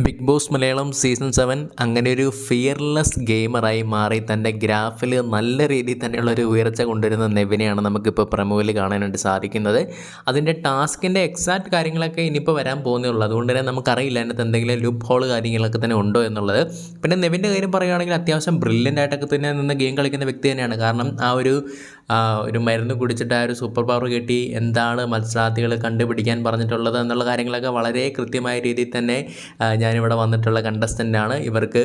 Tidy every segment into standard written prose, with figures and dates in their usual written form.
Big boss Malayalam season 7 അങ്ങനെ ഒരു fearless ഗെയിമറായി മാറി തൻ്റെ ഗ്രാഫിൽ നല്ല രീതിയിൽ തന്നെയുള്ള ഒരു ഉയർച്ച കൊണ്ടുവരുന്ന നെവിനെയാണ് നമുക്കിപ്പോൾ പ്രമോയിൽ കാണാനായിട്ട് സാധിക്കുന്നത്. അതിൻ്റെ ടാസ്കിൻ്റെ എക്സാക്റ്റ് കാര്യങ്ങളൊക്കെ ഇനിയിപ്പോൾ വരാൻ പോകുന്നുള്ളൂ. അതുകൊണ്ട് തന്നെ നമുക്കറിയില്ല അതിനകത്ത് എന്തെങ്കിലും ലുപ്പ് ഹോൾ കാര്യങ്ങളൊക്കെ തന്നെ ഉണ്ടോ എന്നുള്ളത്. പിന്നെ നെവിൻ്റെ കാര്യം പറയുകയാണെങ്കിൽ അത്യാവശ്യം ബ്രില്യൻ്റ് ആയിട്ടൊക്കെ തന്നെ നിന്ന് ഗെയിം കളിക്കുന്ന വ്യക്തി തന്നെയാണ്. കാരണം ഒരു മരുന്ന് കുടിച്ചിട്ട് ആ ഒരു സൂപ്പർ പവർ കിട്ടി എന്താണ് മത്സരാർത്ഥികൾ കണ്ടുപിടിക്കാൻ പറഞ്ഞിട്ടുള്ളത് എന്നുള്ള കാര്യങ്ങളൊക്കെ വളരെ കൃത്യമായ രീതിയിൽ തന്നെ ഞാനിവിടെ വന്നിട്ടുള്ള കണ്ടസ്റ്റൻ്റാണ്. ഇവർക്ക്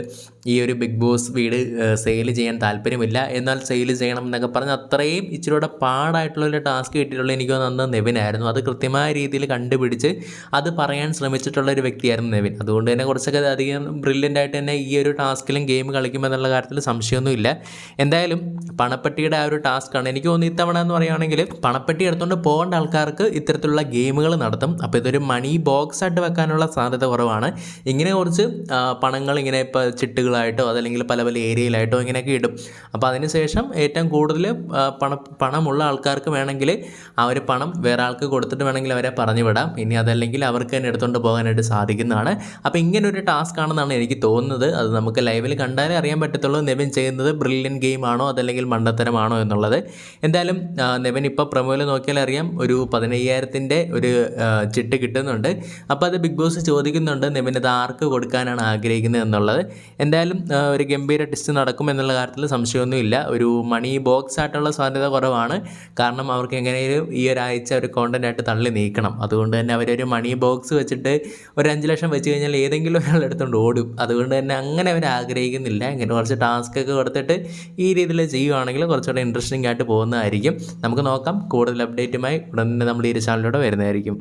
ഈ ഒരു ബിഗ് ബോസ് വീട് സെയിൽ ചെയ്യാൻ താല്പര്യമില്ല, എന്നാൽ സെയിൽ ചെയ്യണം എന്നൊക്കെ പറഞ്ഞ് അത്രയും ഇച്ചിരിയുടെ പാടായിട്ടുള്ളൊരു ടാസ്ക് കിട്ടിയിട്ടുള്ള എനിക്ക് അന്ന് നെവിനായിരുന്നു. അത് കൃത്യമായ രീതിയിൽ കണ്ടുപിടിച്ച് അത് പറയാൻ ശ്രമിച്ചിട്ടുള്ള ഒരു വ്യക്തിയായിരുന്നു നെവിൻ. അതുകൊണ്ട് തന്നെ കുറച്ചൊക്കെ അധികം ബ്രില്യൻ്റ് ആയിട്ട് തന്നെ ഈ ഒരു ടാസ്കിലും ഗെയിം കളിക്കുമെന്നുള്ള കാര്യത്തിൽ സംശയമൊന്നുമില്ല. എന്തായാലും പണപ്പെട്ടിയുടെ ആ ഒരു ടാസ്ക്കാണ് എനിക്ക് തോന്നുന്നു ഇത്തവണ എന്ന് പറയുകയാണെങ്കിൽ പണപ്പെട്ടി എടുത്തുകൊണ്ട് പോകേണ്ട ആൾക്കാർക്ക് ഇത്തരത്തിലുള്ള ഗെയിമുകൾ നടത്തും. അപ്പോൾ ഇതൊരു മണി ബോക്സ് ആയിട്ട് വെക്കാനുള്ള സാധ്യത കുറവാണ്. ഇങ്ങനെ കുറച്ച് പണങ്ങൾ ഇങ്ങനെ ഇപ്പോൾ ചിട്ടുകളായിട്ടോ അതല്ലെങ്കിൽ പല പല ഏരിയയിലായിട്ടോ ഇങ്ങനെയൊക്കെ ഇടും. അപ്പോൾ അതിനുശേഷം ഏറ്റവും കൂടുതൽ പണമുള്ള ആൾക്കാർക്ക് വേണമെങ്കിൽ ആ ഒരു പണം വേറെ ആൾക്ക് കൊടുത്തിട്ട് വേണമെങ്കിൽ അവരെ പറഞ്ഞു വിടാം. ഇനി അതല്ലെങ്കിൽ അവർക്ക് തന്നെ എടുത്തുകൊണ്ട് പോകാനായിട്ട് സാധിക്കുന്നതാണ്. അപ്പോൾ ഇങ്ങനൊരു ടാസ്ക് ആണെന്നാണ് എനിക്ക് തോന്നുന്നത്. അത് നമുക്ക് ലൈവിൽ കണ്ടാലേ അറിയാൻ പറ്റത്തുള്ളൂ നെവിൻ ചെയ്യുന്നത് ബ്രില്യൻ ഗെയിം ആണോ അതല്ലെങ്കിൽ മണ്ടത്തരമാണോ എന്നുള്ളത്. എന്തായാലും നെവിൻ ഇപ്പോൾ പ്രൊമോയിൽ നോക്കിയാൽ അറിയാം ഒരു 15,000 ഒരു ചിട്ട് കിട്ടുന്നുണ്ട്. അപ്പോൾ അത് ബിഗ് ബോസ് ചോദിക്കുന്നുണ്ട് നെവിൻ ഇത് ആർക്ക് കൊടുക്കാനാണ് ആഗ്രഹിക്കുന്നത് എന്നുള്ളത്. എന്തായാലും ഒരു ഗംഭീര ടെസ്റ്റ് നടക്കുമെന്നുള്ള കാര്യത്തിൽ സംശയമൊന്നുമില്ല. ഒരു മണി ബോക്സ് ആയിട്ടുള്ള സാധ്യത കുറവാണ്. കാരണം അവർക്ക് എങ്ങനെയും ഈ ഒരാഴ്ച ഒരു കോണ്ടൻ്റ് ആയിട്ട് തള്ളി നീക്കണം. അതുകൊണ്ട് തന്നെ അവരൊരു മണി ബോക്സ് വെച്ചിട്ട് ഒരു 5 ലക്ഷം വെച്ച് കഴിഞ്ഞാൽ ഏതെങ്കിലും ഒരാൾ എടുത്തുകൊണ്ട് ഓടും. അതുകൊണ്ട് തന്നെ അങ്ങനെ അവർ ആഗ്രഹിക്കുന്നില്ല. ഇങ്ങനെ കുറച്ച് ടാസ്ക് ഒക്കെ കൊടുത്തിട്ട് ഈ രീതിയിൽ ചെയ്യുവാണെങ്കിൽ കുറച്ചുകൂടെ ഇൻട്രസ്റ്റിംഗ് ആയിട്ട് പോകുന്നതായിരിക്കും. നമുക്ക് നോക്കാം. കൂടുതൽ അപ്ഡേറ്റുമായി ഉടൻ തന്നെ നമ്മൾ ഈ ഒരു ചാനലിലൂടെ വരുന്നതായിരിക്കും.